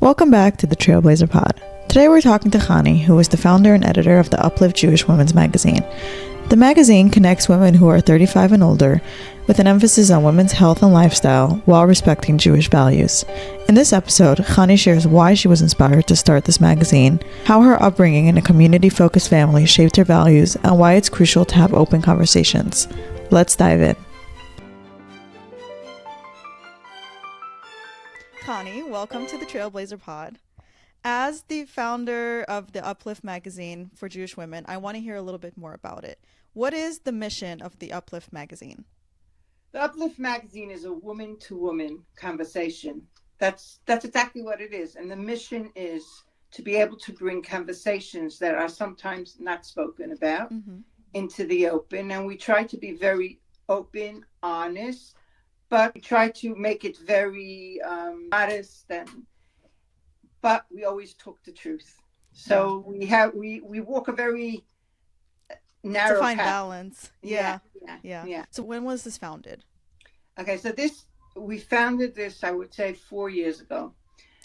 Welcome back to the TrailBLAZER pod. Today we're talking to Chani, who is the founder and editor of the Uplift Jewish Women's Magazine. The magazine connects women who are 35 and older with an emphasis on women's health and lifestyle while respecting Jewish values. In this episode, Chani shares why she was inspired to start this magazine, how her upbringing in a community-focused family shaped her values, and why it's crucial to have open conversations. Let's dive in. Chani, welcome to the TrailBLAZER pod. As the founder of the Uplift magazine for Jewish women, I want to hear a little bit more about it. What is the mission of the Uplift magazine? The Uplift magazine is a woman-to-woman conversation. That's exactly what it is. And the mission is to be able to bring conversations that are sometimes not spoken about into the open. And we try to be very open, honest, but we try to make it very modest, but we always talk the truth. So we walk a very narrow to find path. Balance. Yeah. So when was this founded? Okay, so we founded this, I would say, 4 years ago.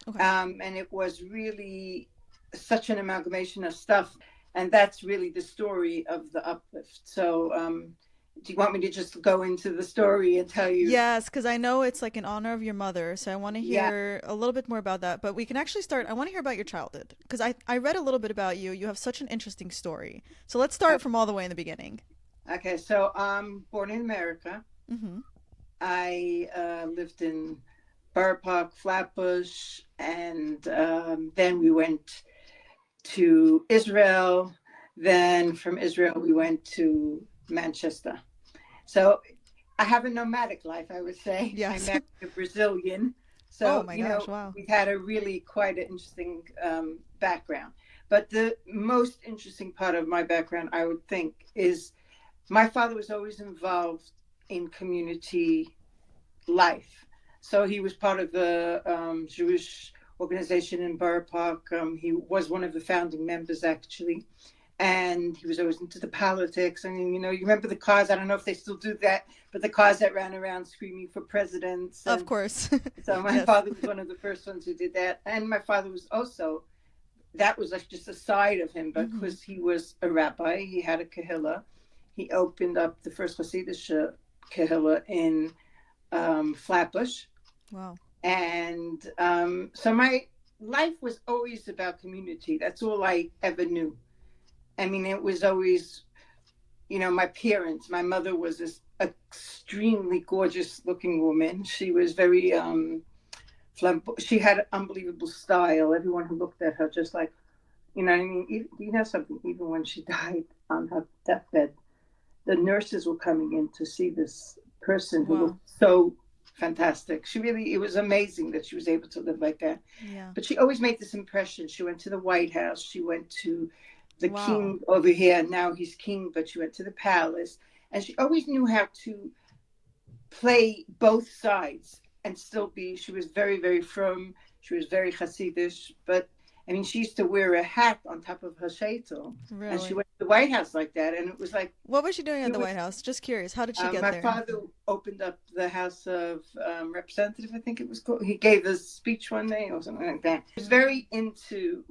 Okay. And it was really such an amalgamation of stuff. And that's really the story of the Uplift. So do you want me to just go into the story and tell you? Yes, because I know it's like in honor of your mother. So I want to hear a little bit more about that. But we can actually start. I want to hear about your childhood because I read a little bit about you. You have such an interesting story. So let's start from all the way in the beginning. Okay, so I'm born in America. Mm-hmm. I lived in Borough Park, Flatbush, and then we went to Israel. Then from Israel, we went to Manchester. So I have a nomadic life, I would say. Yes. I married a Brazilian. So, oh my gosh, wow. We've had a really quite an interesting background. But the most interesting part of my background, I would think, is my father was always involved in community life. So he was part of the Jewish organization in Borough Park. He was one of the founding members, actually. And he was always into the politics. I mean, you remember the cars. I don't know if they still do that, but the cars that ran around screaming for presidents. Of course. So my father was one of the first ones who did that. And my father was also, that was like just a side of him, because he was a rabbi. He had a kahila. He opened up the first Hasidic kahila in Flatbush. Wow. And so my life was always about community. That's all I ever knew. I mean, it was always, my parents. My mother was this extremely gorgeous looking woman. She was very she had unbelievable style. Everyone who looked at her just like, you know what I mean? You know something, even when she died on her deathbed, the nurses were coming in to see this person who looked so fantastic. It was amazing that she was able to live like that. Yeah. But she always made this impression. She went to the White House. She went to the king over here. Now he's king, but she went to the palace. And she always knew how to play both sides and still she was very, very frum. She was very Hasidish. But, I mean, she used to wear a hat on top of her sheitel. Really? And she went to the White House like that. And it was like... What was she doing at the White House? Just curious. How did she get there? My father opened up the House of Representatives, I think it was called. He gave a speech one day or something like that. He was very into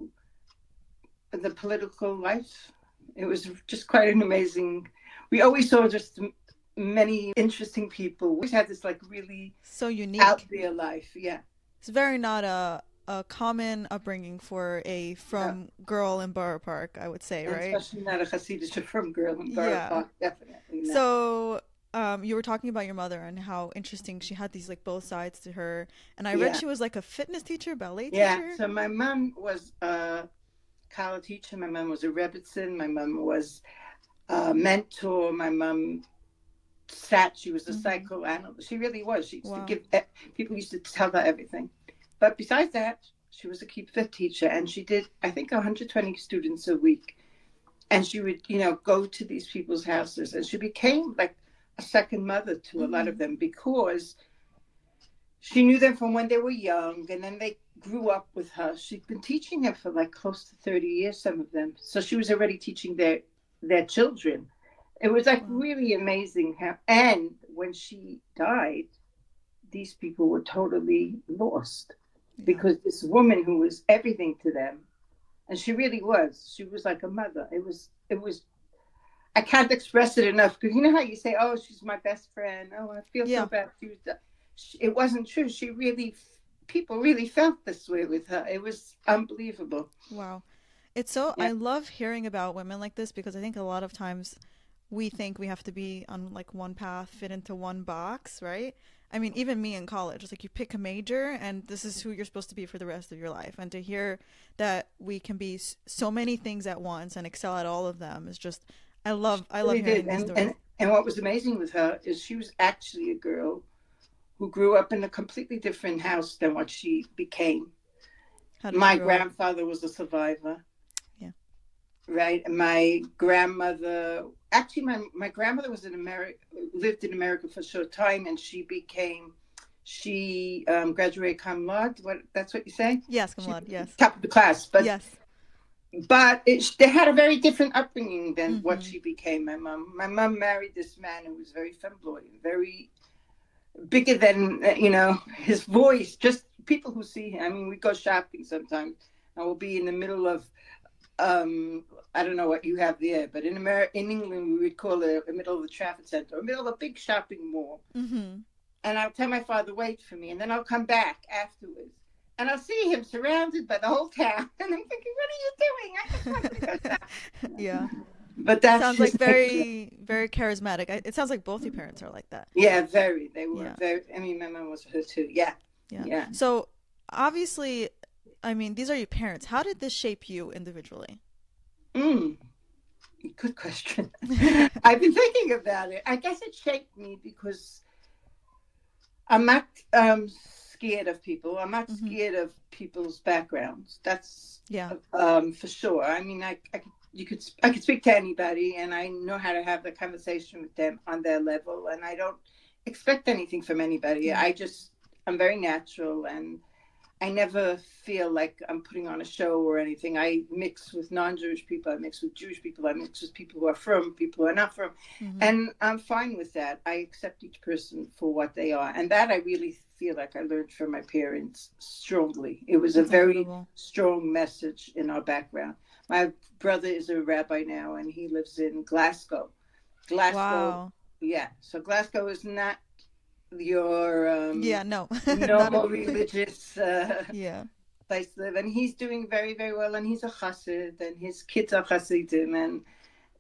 the political life. It was just quite an amazing... We always saw just many interesting people. We always had this like really... So unique. Out there life, yeah. It's very not a common upbringing for a girl in Borough Park, I would say, right? Especially not a Hasidic from girl in Borough Park, definitely not. So you were talking about your mother and how interesting she had these like both sides to her. And I read she was like a fitness teacher, ballet teacher. Yeah, so my mom was a college teacher. My mom was a Rebbitzin. My mom was a mentor. My mom she was a psychoanalyst. She really was. She used to give, people used to tell her everything. But besides that, she was a Keep Fit teacher, and she did, I think, 120 students a week. And she would, go to these people's houses, and she became like a second mother to a lot of them, because she knew them from when they were young, and then they grew up with her. She'd been teaching them for like close to 30 years, some of them. So she was already teaching their children. It was like really amazing and when she died, these people were totally lost. Yeah. because this woman who was everything to them, and she really was. She was like a mother. It was. I can't express it enough because you know how you say, "Oh, she's my best friend." Oh, I feel so Yeah. bad. It wasn't true. She really, people really felt this way with her. It was unbelievable. Wow. It's so, Yeah. I love hearing about women like this because I think a lot of times we think we have to be on like one path, fit into one box, right? I mean, even me in college, it's like you pick a major and this is who you're supposed to be for the rest of your life. And to hear that we can be so many things at once and excel at all of them is just, I love Really did. hearing these stories. And what was amazing with her is she was actually a girl who grew up in a completely different house than what she became. How did she My grow up? grandfather was a survivor, Yeah. right? And my grandmother, actually, my grandmother was in America, lived in America for a short time, and she graduated cum laude. That's what you say? Yes, She Kamlad. Yes. top of the class, Yes. they had a very different upbringing than what Mm-hmm. she became. My mom married this man who was very flamboyant, very bigger than his voice. Just people who see him. I mean, we go shopping sometimes, and we'll be in the middle of I don't know what you have there, but in England, we would call it the middle of the traffic center, or middle of a big shopping mall. Mm-hmm. And I'll tell my father, wait for me, and then I'll come back afterwards. And I'll see him surrounded by the whole town. And I'm thinking, what are you doing? I just wanted to go Yeah. shopping. But that's Sounds like his nature. very, very charismatic. It sounds like both your parents are like that. Yeah, very. They were Yeah. very. I mean, my mom was her too. Yeah, Yeah. yeah. So obviously, I mean, these are your parents. How did this shape you individually? Mm, good question. I've been thinking about it. I guess it shaped me because I'm not scared of people. I'm not Mm-hmm. scared of people's backgrounds. That's Yeah. for sure. I mean, I could speak to anybody, and I know how to have the conversation with them on their level, and I don't expect anything from anybody. Yeah. I'm very natural, and I never feel like I'm putting on a show or anything. I mix with non-Jewish people. I mix with Jewish people. I mix with people who are from, people who are not from, Mm-hmm. and I'm fine with that. I accept each person for what they are, and that I really feel like I learned from my parents strongly. It was a That's very incredible. strong message in our background. My brother is a rabbi now, and he lives in Glasgow. Glasgow, Wow. yeah. So Glasgow is not your Yeah, no. Not normal religious yeah. place to live, and he's doing very, very well. And he's a chassid, and his kids are chassidim, and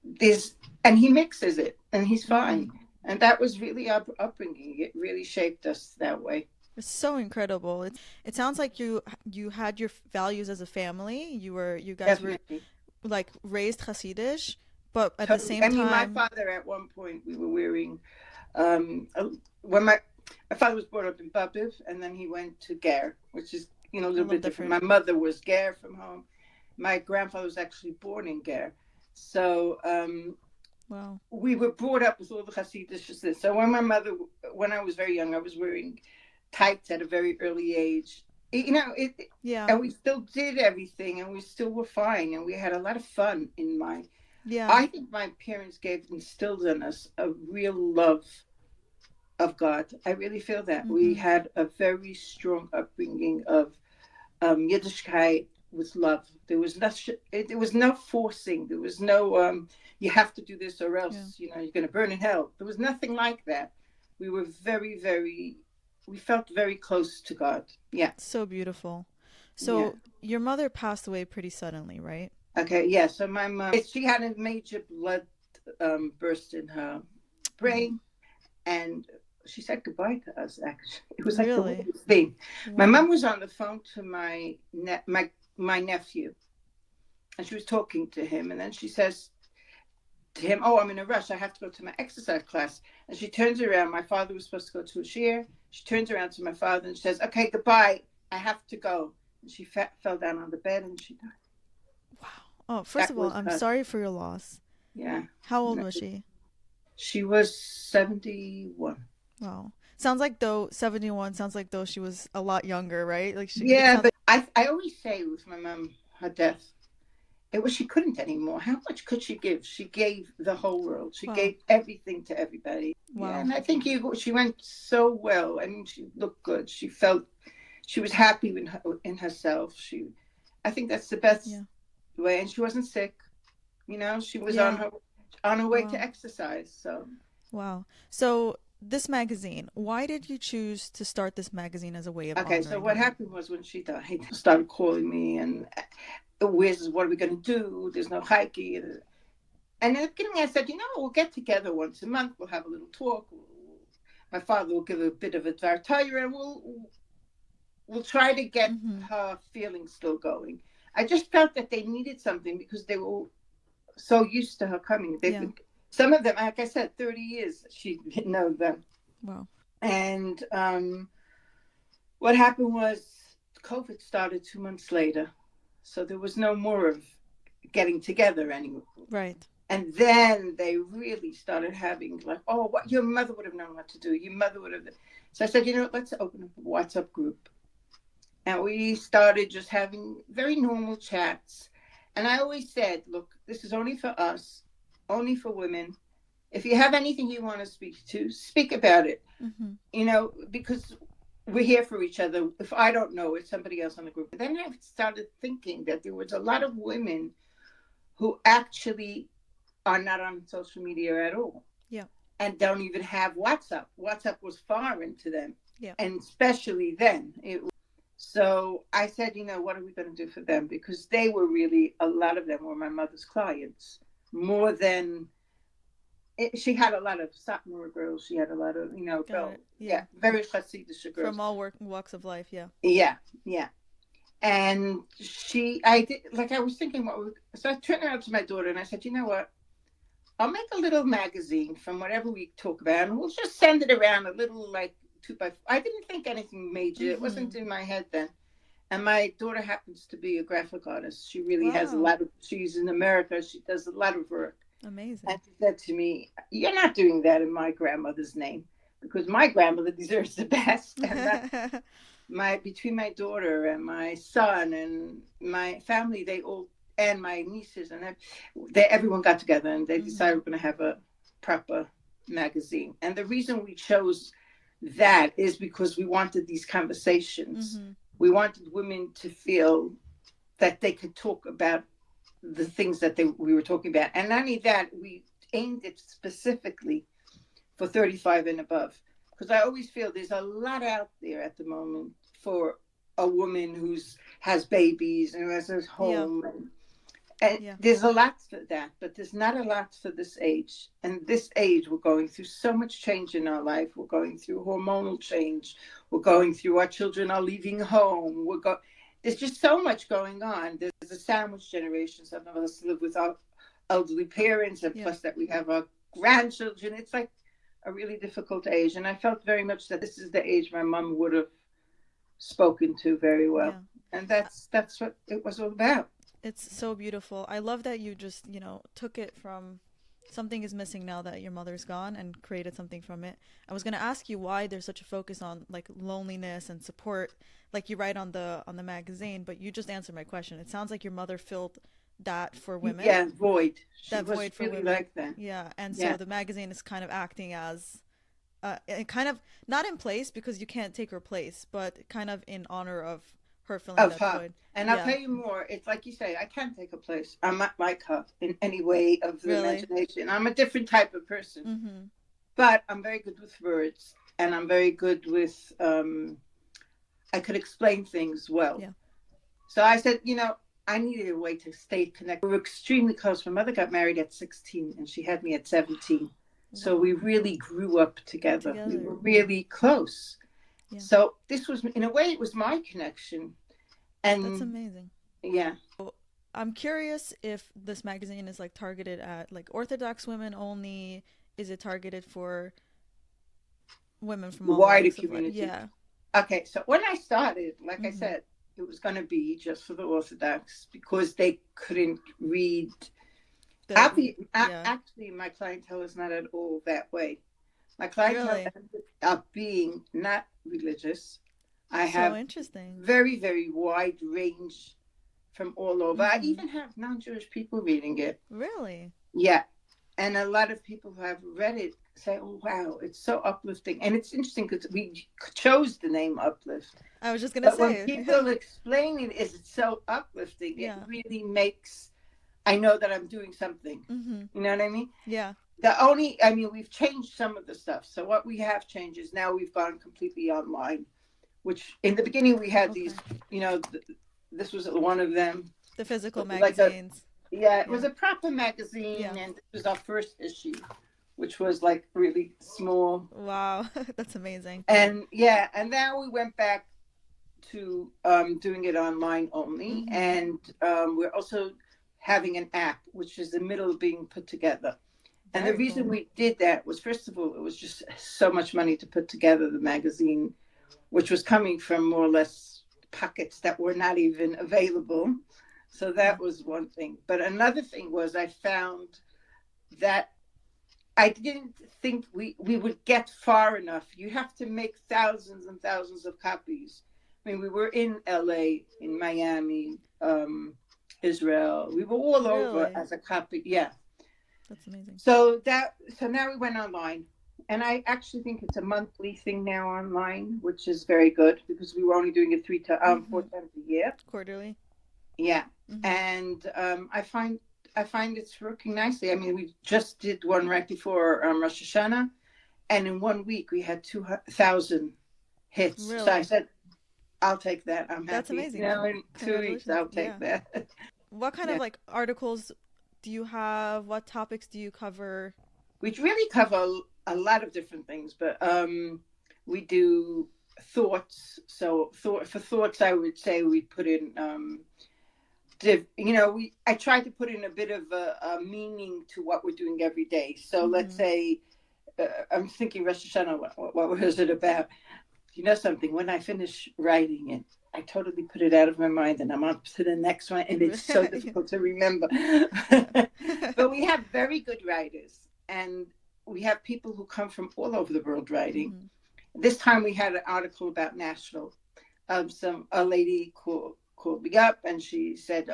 this, and he mixes it, and he's Mm. fine. And that was really our upbringing. It really shaped us that way. It's so incredible. It sounds like you had your values as a family. You guys were Definitely, like raised Hasidish, but at the totally. same I mean, my time, father at one point we were wearing when my father was brought up in Babiv, and then he went to Ger, which is a a little little bit different. different. My mother was Ger from home. My grandfather was actually born in Ger, so Wow. we were brought up with all the Hasidic. So when I was very young, I was wearing tights at a very early age. Yeah. And we still did everything, and we still were fine, and we had a lot of fun in my. Yeah. I think my parents instilled in us a real love of God. I really feel that we Mm-hmm. had a very strong upbringing of Yiddishkeit with love. There was no forcing. There was no you have to do this or Yeah. else you're going to burn in hell. There was nothing like that. We were very, very. We felt very close to God. Yeah, So beautiful. yeah. So your mother passed away pretty suddenly, right? Okay, yeah. So my mom, she had a major blood burst in her Mm. brain, and she said goodbye to us. Actually, it was like the Really? weirdest thing. My Wow. mom was on the phone to my nephew, and she was talking to him, and then she says to him, "Oh, I'm in a rush. I have to go to my exercise class." And she turns around. My father was supposed to go to a shiur. She turns around to my father and she says, "Okay, goodbye. I have to go." And she fell down on the bed and she died. Wow. Oh, first That of all, was I'm her. sorry for your loss. Yeah. How old was she? She was 71. Wow. Sounds like though 71 sounds like though she was a lot younger, right? Like she it Yeah, sounds but I always say with my mom, her death, it was she couldn't anymore. How much could she give? She gave the whole world. She wow. gave everything to everybody. Yeah, Wow. and I think she went so well. I mean, she looked good. She felt she was happy in herself. I think that's the best Yeah. way. And she wasn't sick. You know, she was Yeah. on her way to Wow. exercise. So Wow. So this magazine, why did you choose to start this magazine as a way of okay, so honoring what her? happened was when she died, they started calling me and what are we going to do? There's no hiking. And in the beginning, I said, we'll get together once a month. We'll have a little talk. My father will give a bit of advice, and we'll try to get Mm-hmm. her feelings still going. I just felt that they needed something because they were so used to her coming. They've Yeah. been some of them, like I said, 30 years she didn't know them. Wow. And what happened was COVID started 2 months later, so there was no more of getting together anymore. Right. And then they really started having like, oh, what your mother would have known what to do. Your mother would have. So I said, let's open up a WhatsApp group. And we started just having very normal chats. And I always said, look, this is only for us, only for women. If you have anything you want to speak to, speak about it. Mm-hmm. Because we're here for each other. If I don't know, it's somebody else on the group. But then I started thinking that there was a lot of women who actually are not on social media at all. Yeah. And don't even have WhatsApp. WhatsApp was foreign to them. Yeah. And especially then. So I said, what are we going to do for them? Because they were really, a lot of them were my mother's clients. More than, she had a lot of Satmar girls. She had a lot of, Got it. yeah, Yeah. very Hasidic girls. From all walks of life. Yeah. Yeah, yeah. And I did, like I was thinking, so I turned around to my daughter and I said, you know what? I'll make a little magazine from whatever we talk about, and we'll just send it around a little like 2 by 4. I didn't think anything major. It Mm-hmm. wasn't in my head then. And my daughter happens to be a graphic artist. She really has a Wow. lot of, she's in America. She does a lot of work. And Amazing. she said to me, you're not doing that in my grandmother's name because my grandmother deserves the best. And that between my daughter and my son and my family, they all, and my nieces and everyone got together and they decided Mm-hmm. we're going to have a proper magazine. And the reason we chose that is because we wanted these conversations. Mm-hmm. We wanted women to feel that they could talk about the things that we were talking about. And not only that, we aimed it specifically for 35 and above. Because I always feel there's a lot out there at the moment for a woman who's has babies and has a Yeah. home. And Yeah. there's a lot for that, but there's not a lot for this age. And this age, we're going through so much change in our life. We're going through hormonal change. We're going through our children are leaving home. There's just so much going on. There's a sandwich generation. Some of us live with our elderly parents, and Yeah. plus that we have our grandchildren. It's like a really difficult age. And I felt very much that this is the age my mom would have spoken to very well. Yeah. And that's what it was all about. It's so beautiful. I love that you just, took it from something is missing now that your mother's gone and created something from it. I was going to ask you why there's such a focus on like loneliness and support like you write on the magazine, but you just answered my question. It sounds like your mother filled that for women, Yeah, void. She that was void for really women. like that. Yeah, and so Yeah, the magazine is kind of acting as kind of not in place because you can't take her place, but kind of in honor of her filling of that her. void. And I'll Yeah. tell you more. It's like you say, I can't take a place. I'm not like her in any way of the Really? imagination. I'm a different type of person, Mm-hmm. but I'm very good with words, and I'm very good with. I could explain things well. Yeah. So I said, I needed a way to stay connected. We were extremely close. My mother got married at 16, and she had me at 17. So Wow. we really grew up together. We Together. were really close. Yeah. So this was, in a way, it was my connection. That's And amazing. yeah, So, I'm curious if this magazine is like targeted at like Orthodox women only. Is it targeted for women from the all wider walks of life? community. Yeah. Okay, so when I started, like I Mm-hmm. said, it was going to be just for the Orthodox because they couldn't read. Yeah. Actually, my clientele is not at all that way. My clientele Really? ended up being not religious. I So have interesting. very, very wide range from all over. I Mm-hmm. even have non Jewish people reading it. Really? Yeah. And a lot of people who have read it say, oh, wow, it's so uplifting. And it's interesting because we chose the name Uplift. I was just gonna But when say. people explain it, is it's so uplifting, it Yeah. really makes, I know that I'm doing something. Mm-hmm. You know what I mean? Yeah. We've changed some of the stuff. So what we have changed is now we've gone completely online, which in the beginning we had Okay. these, you know, this was one of them. The physical It was like a, magazines. yeah, it was Yeah. a proper magazine, Yeah. and this was our first issue, which was like really small. Wow. That's amazing. And yeah, and now we went back to doing it online only, Mm-hmm. and we're also having an app, which is the middle of being put together. And the Very reason cool. we did that was, first of all, it was just so much money to put together the magazine, which was coming from more or less pockets that were not even available. So Yeah. that was one thing. But another thing was I found that I didn't think we would get far enough. You have to make thousands and thousands of copies. I mean, we were in LA, in Miami, Israel. We were all over Really? as a copy. Yeah. That's amazing. So now we went online. And I actually think it's a monthly thing now online, which is very good because we were only doing it Mm-hmm. 4 times a year. Quarterly. Yeah, Mm-hmm. and I find it's working nicely. I mean, we just did one right before Rosh Hashanah, and in 1 week we had 2,000 hits. So I Really? said, "I'll take that. I'm That's happy." amazing. In 2 weeks, Congratulations. I'll take Yeah. that. What kind of Yeah, like articles do you have? What topics do you cover? we really cover a lot of different things, but we do thoughts. So for thoughts, I would say we put in we I try to put in a bit of a meaning to what we're doing every day. So let's Mm-hmm. say I'm thinking Rosh Hashanah. What was it about? You know something? When I finish writing it, I totally put it out of my mind, and I'm on to the next one, and it's so difficult to remember. Yeah. But we have very good writers, and we have people who come from all over the world writing. Mm-hmm. This time we had an article about national. A lady called me up and she said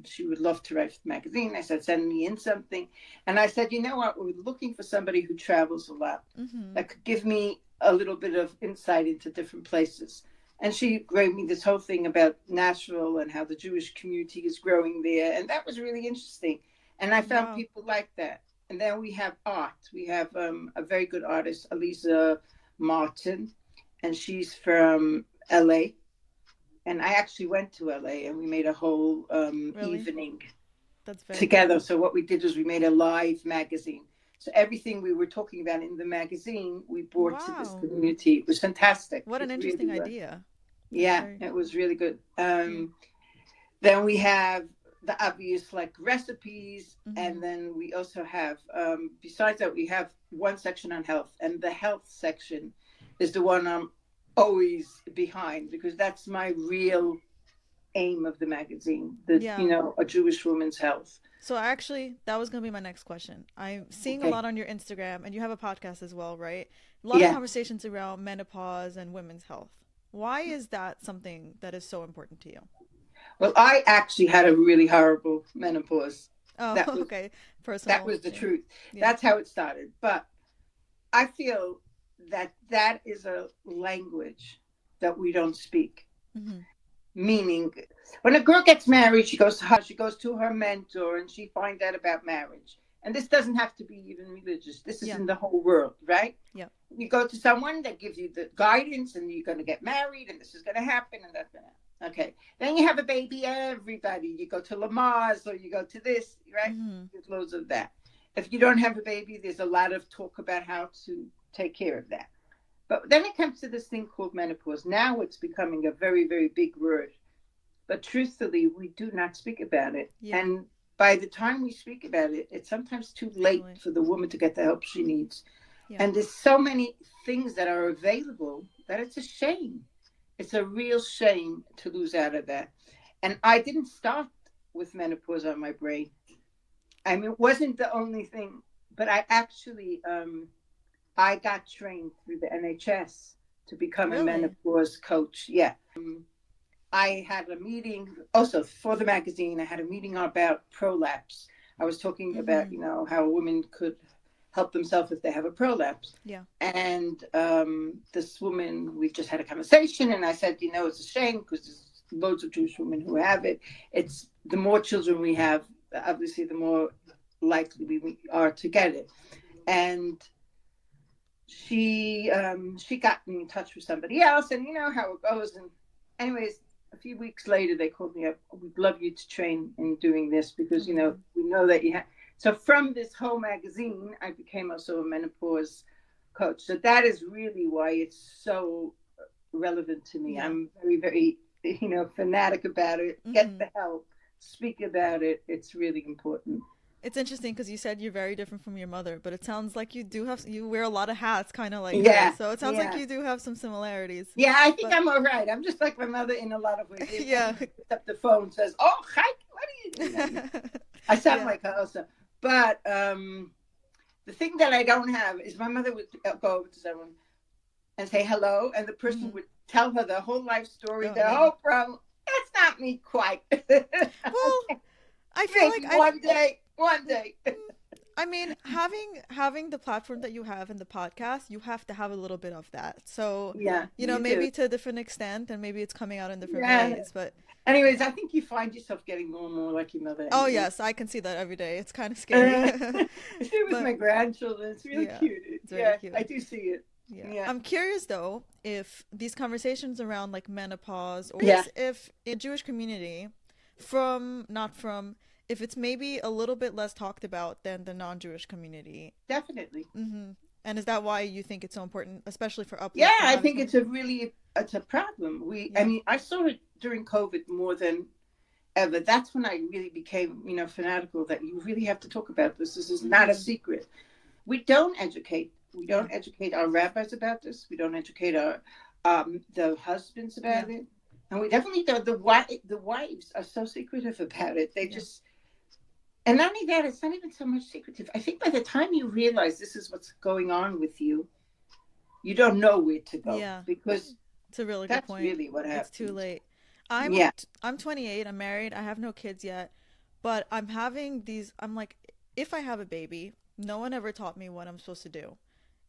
she would love to write for the magazine. I said, send me in something. And I said, you know what? We're looking for somebody who travels a lot Mm-hmm. that could give me a little bit of insight into different places. And she gave me this whole thing about Nashville and how the Jewish community is growing there. And that was really interesting. And I found Wow. people like that. And then we have art. We have a very good artist, Elisa Martin, and she's from LA. And I actually went to LA and we made a whole Really? evening That's very cool. together. So what we did was we made a live magazine. So everything we were talking about in the magazine, we brought to this Wow. community. It was fantastic. What an It interesting really was. idea. That's Yeah, very, it was really good. yeah. Then we have the obvious like recipes, Mm-hmm. and then we also have besides that we have one section on health, and the health section is the one I'm always behind because that's my real aim of the magazine, Yeah. a Jewish woman's health. So actually, that was gonna be my next question. I'm seeing a Okay. lot on your Instagram, and you have a podcast as well, right? A lot of Yeah. conversations around menopause and women's health. Why is that something that is so important to you? Well, I actually had a really horrible menopause. Oh, That was okay. that Personal. was the Yeah. truth. Yeah. That's how it started. But I feel that that is a language that we don't speak. Mm-hmm. Meaning, when a girl gets married, she goes to her mentor, and she finds out about marriage. And this doesn't have to be even religious. This is Yeah. in the whole world, right? Yeah. You go to someone that gives you the guidance, and you're going to get married, and this is going to happen, and that's going to happen. Okay. Then you have a baby. Everybody, you go to Lamaze or you go to this, right? Mm-hmm. There's loads of that. If you don't have a baby, there's a lot of talk about how to take care of that. But then it comes to this thing called menopause. Now it's becoming a very, very big word. But truthfully, we do not speak about it. Yeah. And by the time we speak about it, it's sometimes too Too late late. for the woman to get the help she needs. Yeah. And there's so many things that are available that it's a shame. It's a real shame to lose out of that. And I didn't start with menopause on my brain. I mean, it wasn't the only thing, but I got trained through the NHS to become a Really? menopause coach. Yeah. I had a meeting also for the magazine. I had a meeting about prolapse. I was talking about, Mm-hmm. how a woman could help themselves if they have a prolapse. Yeah. And this woman, we just had a conversation, and I said, it's a shame because there's loads of Jewish women who have it. It's the more children we have, obviously, the more likely we are to get it. And she got in touch with somebody else, and you know how it goes. And anyways, a few weeks later, they called me up. We'd love you to train in doing this because we know that you have. So from this whole magazine, I became also a menopause coach. So that is really why it's so relevant to me. I'm very, very, fanatic about it. Get the help, speak about it. It's really important. It's interesting because you said you're very different from your mother, but it sounds like you wear a lot of hats, kind of like her. So it sounds like you do have some similarities. Yeah, I think I'm all right. I'm just like my mother in a lot of ways. Yeah. Except the phone says, "Oh, hi, what are you doing?" I sound like her also. But the thing that I don't have is my mother would go over to someone and say hello, and the person would tell her the whole life story, whole problem. That's not me quite. Well, I feel like one day. I mean, having the platform that you have in the podcast, you have to have a little bit of that. So, maybe to a different extent, and maybe it's coming out in different ways. But anyways, I think you find yourself getting more and more like your mother. Oh, yes, I can see that every day. It's kind of scary. See with my grandchildren, it's really cute. It's really cute. I do see it. Yeah. I'm curious though if these conversations around like menopause, or if in Jewish community, if it's maybe a little bit less talked about than the non-Jewish community. Definitely. And is that why you think it's so important, especially for Uplift? Yeah, I think it's a problem. I mean, I saw it during COVID more than ever. That's when I really became, fanatical that you really have to talk about this. This is not a secret. We don't educate. We don't educate our rabbis about this. We don't educate our the husbands about it. And we definitely don't. The wives are so secretive about it. They just, and not only that, it's not even so much secretive. I think by the time you realize this is what's going on with you, you don't know where to go. Yeah. Because it's a really good point. That's really what happens. It's too late. I'm 28. I'm married. I have no kids yet. But I'm like, if I have a baby, no one ever taught me what I'm supposed to do.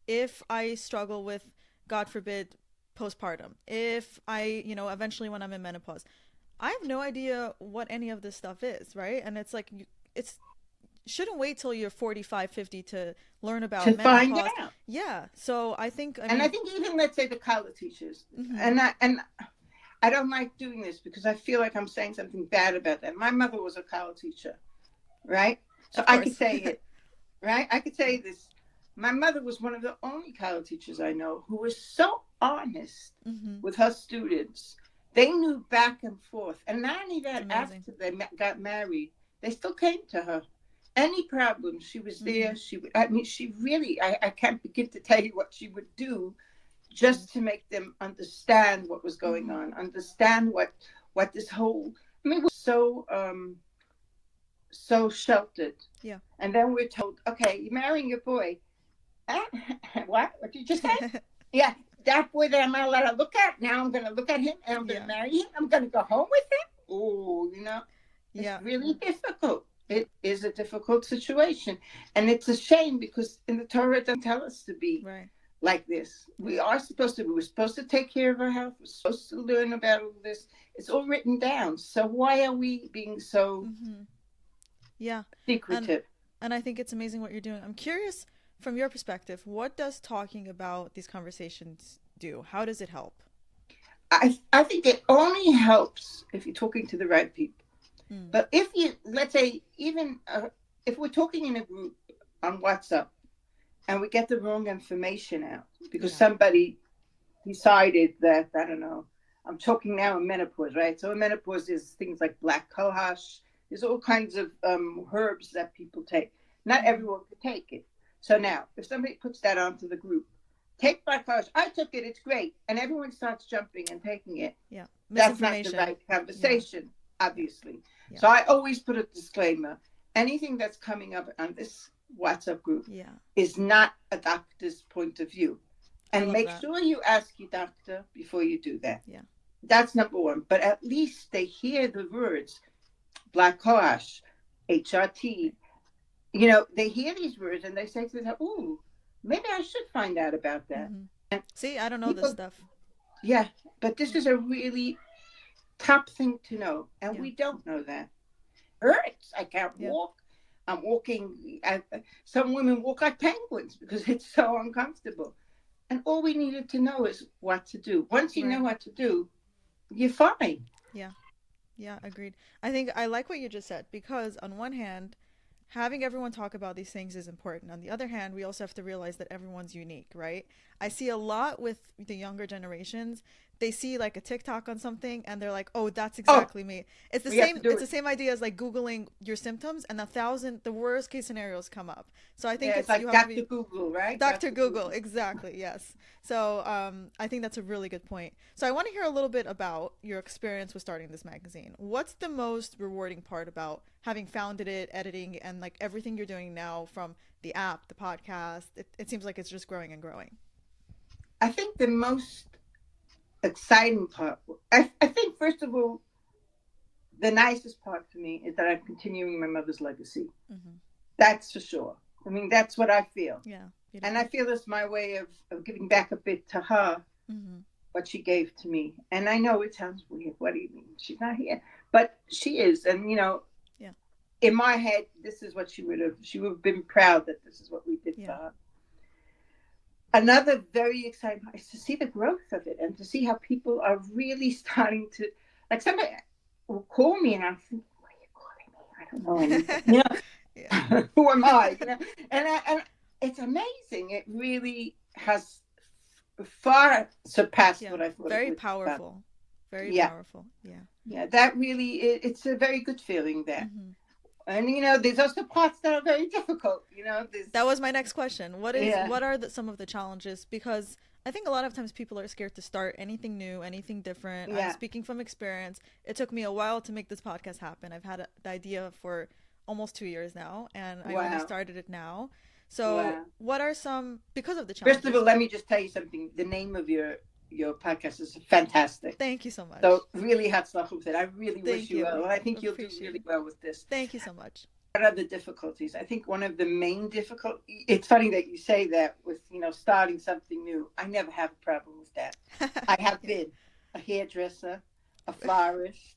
If I struggle with, God forbid, postpartum, if I, eventually when I'm in menopause, I have no idea what any of this stuff is, right? And it's like, shouldn't wait till you're 45, 50 to learn about menopause. Find out. Yeah. So I think, I think even, let's say, the college teachers, and I don't like doing this because I feel like I'm saying something bad about them. My mother was a college teacher, right? So I could say it, right? I could say this. My mother was one of the only college teachers I know who was so honest with her students. They knew back and forth. And not only that, after they got married, they still came to her. Any problem, she was there. She really, I can't begin to tell you what she would do just to make them understand what was going on, understand what this whole, we're so sheltered. Yeah. And then we're told, okay, you're marrying your boy. What did you just say? Yeah, that boy that I'm not allowed to look at. Now I'm going to look at him and I'm going to marry him. I'm going to go home with him. Oh, it's really difficult. It is a difficult situation. And it's a shame because in the Torah it doesn't tell us to be like this. We're supposed to take care of our health. We're supposed to learn about all this. It's all written down. So why are we being so secretive? And I think it's amazing what you're doing. I'm curious, from your perspective, what does talking about these conversations do? How does it help? I think it only helps if you're talking to the right people. But if you, let's say, even if we're talking in a group on WhatsApp and we get the wrong information out because somebody decided that, I don't know, I'm talking now in menopause, right? So in menopause, there's things like black cohosh. There's all kinds of herbs that people take. Not everyone could take it. So now, if somebody puts that onto the group, take black cohosh. I took it. It's great. And everyone starts jumping and taking it. Yeah. That's not the right conversation, obviously. Yeah. So I always put a disclaimer. Anything that's coming up on this WhatsApp group is not a doctor's point of view. And make sure you ask your doctor before you do that. Yeah. That's number one. But at least they hear the words black cohosh, HRT, they hear these words and they say to themselves, "Ooh, maybe I should find out about that." Mm-hmm. And See, I don't know this people, stuff. yeah, but this Yeah. is a really top thing to know, and Yeah. we don't know that. Hurts. I can't Yeah. walk. I'm walking. Some women walk like penguins because it's so uncomfortable. And all we needed to know is what to do. Once you know Right. what to do, you're fine. Yeah. Yeah, agreed. I think I like what you just said because on one hand, having everyone talk about these things is important. On the other hand, we also have to realize that everyone's unique, right? I see a lot with the younger generations. They see like a TikTok on something and they're like, "Oh, that's Oh, exactly me." It's the we have to same do it's the it. same idea as like googling your symptoms and the worst case scenarios come up. So I think Yeah, it's it's you like have to Dr. be Google, right? Dr. Dr. Google, Google. exactly, yes. So I think that's a really good point. So I want to hear a little bit about your experience with starting this magazine. What's the most rewarding part about having founded it, editing, and like everything you're doing now from the app, the podcast? It seems like it's just growing and growing. I think the most exciting part, I think, first of all, the nicest part for me is that I'm continuing my mother's legacy. Mm-hmm. That's for sure. I mean, that's what I feel. Yeah, And I beautiful. feel it's my way of giving back a bit to her, Mm-hmm. what she gave to me. And I know it sounds weird. What do you mean? She's not here. But she is. And, Yeah, in my head, this is what she would have been proud that this is what we did for yeah. her. Another very exciting part is to see the growth of it and to see how people are really starting to, like somebody will call me and I'm thinking, what are you calling me? I don't know anything. Yeah. Who am I? And it's amazing. It really has far surpassed Yeah. what I thought it Very would. powerful. Very Yeah, powerful. Yeah. yeah. That really, it's a very good feeling there. Mm-hmm. And there's also parts that are very difficult. That There's was my next question. yeah, What are some of the challenges? Because I think a lot of times people are scared to start anything new, anything different. I'm yeah. speaking from experience. It took me a while to make this podcast happen. I've had the idea for almost 2 years now, and I only Wow, started it now. So, wow. what are some because of the First of all, challenges? let me just tell you something. The name of your podcast is fantastic. Thank you so much. So really hats off with it. I really wish Thank you well, you. and I think you'll do Appreciate really it. well with this. Thank you so much. What are the difficulties? I think one of the main difficulties. It's funny that you say that with starting something new. I never have a problem with that. I have Yeah. been a hairdresser, a florist,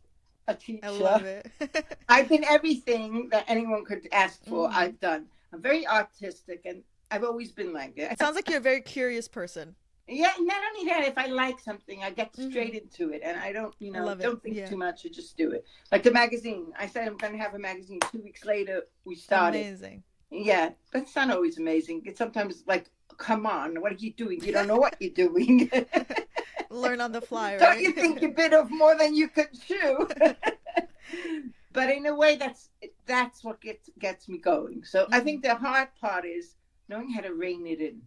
a I love teacher. it. I've been everything that anyone could ask for. Mm-hmm. I've done. I'm very artistic, and I've always been like that. Sounds like you're a very curious person. Yeah, not only that, if I like something, I get Mm-hmm. straight into it, and I don't, I love it. don't think Yeah. too much. I just do it. Like the magazine, I said I'm going to have a magazine. 2 weeks later, we started. Amazing. Yeah, but it's not always amazing. It's sometimes like, come on, what are you doing? You don't know what you're doing. Learn on the fly, Don't right? you think you bit off more than you could chew? But in a way, that's what gets me going. So I Hmm. think the hard part is knowing how to rein it in.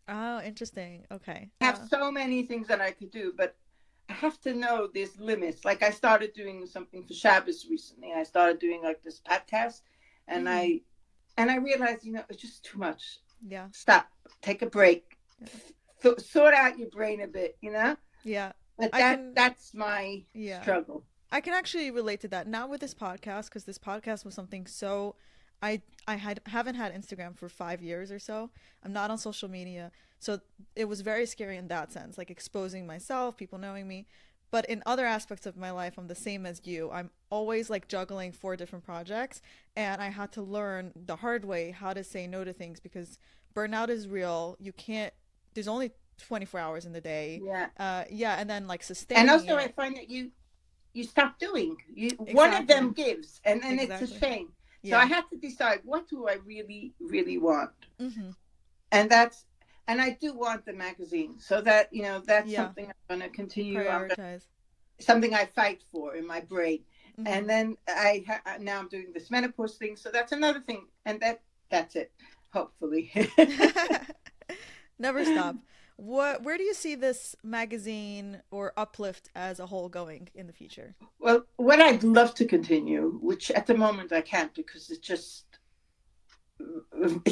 Oh, interesting. Okay. I have so many things that I could do, but I have to know there's limits. Like I started doing something for Shabbos recently. I started doing like this podcast, and Hmm. I realized, it's just too much. Yeah. Stop, take a break, Yeah. sort out your brain a bit. Yeah. But I can. that's my Yeah. struggle. I can actually relate to that. Not with this podcast, because this podcast was something so. I haven't had Instagram for 5 years or so. I'm not on social media, so it was very scary in that sense, like exposing myself, people knowing me. But in other aspects of my life, I'm the same as you. I'm always like juggling 4 different projects, and I had to learn the hard way how to say no to things because burnout is real. You can't. There's only 24 hours in the day. Yeah. Yeah, and then like And sustaining also, I it. find that you stop doing. One of them Exactly. gives, and then it's a Exactly. shame. So I Yeah. had to decide, what do I really, really want, Mm-hmm. and I do want the magazine. So that's Yeah. something I'm going to You continue. prioritize. Something I fight for in my brain, Mm-hmm. and then now I'm doing this menopause thing. So that's another thing, and that's it. Hopefully. Never stop. Where do you see this magazine or Uplift as a whole going in the future? Well, what I'd love to continue, which at the moment I can't because it's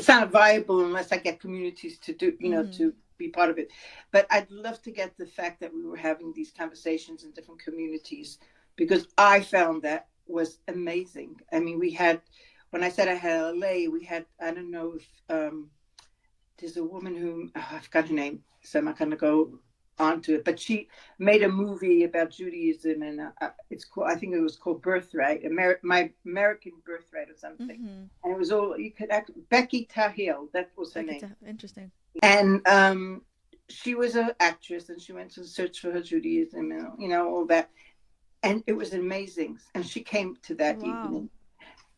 not viable unless I get communities to do, Mm-hmm. to be part of it. But I'd love to get the fact that we were having these conversations in different communities because I found that was amazing. I mean, we had when I said I had LA, we had, I don't know if there's a woman who, I've got her name, so I'm not going to go onto it, but she made a movie about Judaism, and it's called, I think it was called Birthright, My American Birthright or something. And it was all, you could act, Becky Tahil, that was her name. Interesting. And she was an actress, and she went to search for her Judaism and, you know, all that. And it was amazing. And she came to that evening.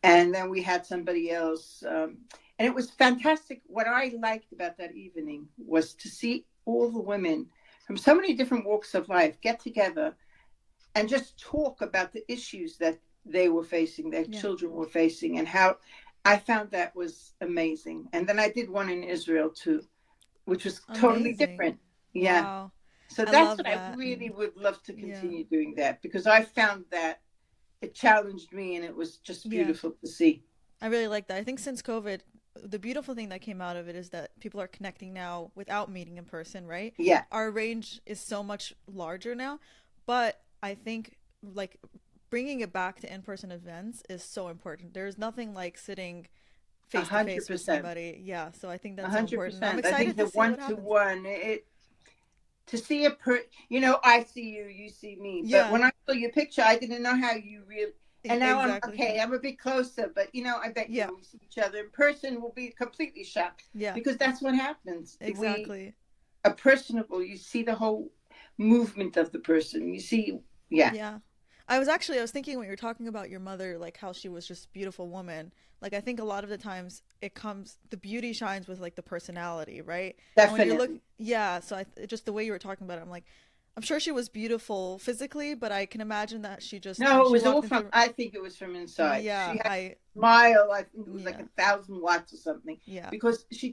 And then we had somebody else. And it was fantastic. What I liked about that evening was to see all the women from so many different walks of life get together and just talk about the issues that they were facing, their children were facing, and how I found that was amazing. And then I did one in Israel too, which was totally different. Yeah. Wow. So that's what I really would love to continue doing, that, because I found that it challenged me, and it was just beautiful to see. I really like that. I think since COVID, the beautiful thing that came out of it is that people are connecting now without meeting in person, right? Yeah. Our range is so much larger now, but I think like bringing it back to in-person events is so important. There's nothing like sitting face to face with somebody. Yeah, so I think that's 100%. So important. I'm excited to see what happens. One-to-one, to see you know, I see you, you see me. But when I saw your picture, I didn't know how you really. And now I'm a bit closer, but you know, I bet when we see each other in person, we'll be completely shocked. Yeah. Because that's what happens. Exactly. We are personable. You see the whole movement of the person. You see, Yeah. I was thinking when you were talking about your mother, like how she was just a beautiful woman. Like I think a lot of the times the beauty shines with like the personality, right? Definitely. So just the way you were talking about it, I'm like, I'm sure she was beautiful physically, but I can imagine that she just... No, it was all from, I think it was from inside. Yeah. She had a smile, I think it was like 1,000 watts or something. Yeah. Because she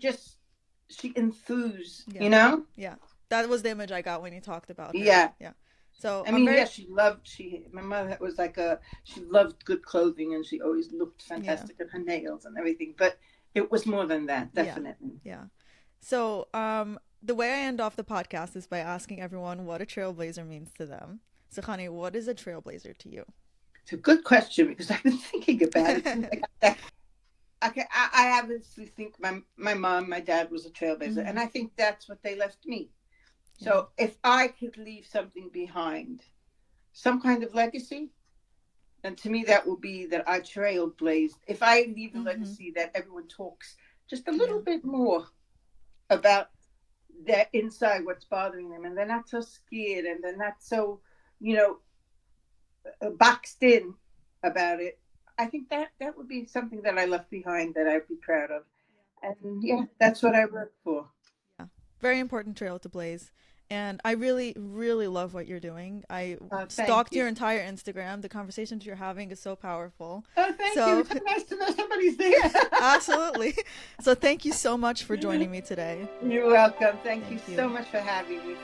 enthused, you know? Yeah. That was the image I got when you talked about her. Yeah. Yeah. So I mean, my mother was like she loved good clothing, and she always looked fantastic at her nails and everything. But it was more than that, definitely. Yeah. So, the way I end off the podcast is by asking everyone what a trailblazer means to them. So, Chani, what is a trailblazer to you? It's a good question, because I've been thinking about it. Okay, I obviously think my mom, my dad was a trailblazer, and I think that's what they left me. So if I could leave something behind, some kind of legacy, then to me that will be that I trailblazed. If I leave a legacy that everyone talks just a little bit more about their inside, what's bothering them, and they're not so scared, and they're not so, you know, boxed in about it, I think that would be something that I left behind that I'd be proud of. And that's what I work for. Yeah, very important trail to blaze. And I really, really love what you're doing. I stalked your entire Instagram. The conversations you're having is so powerful. Oh, thank you. It's so nice to know somebody's there. Absolutely. So thank you so much for joining me today. You're welcome. Thank you so much for having me.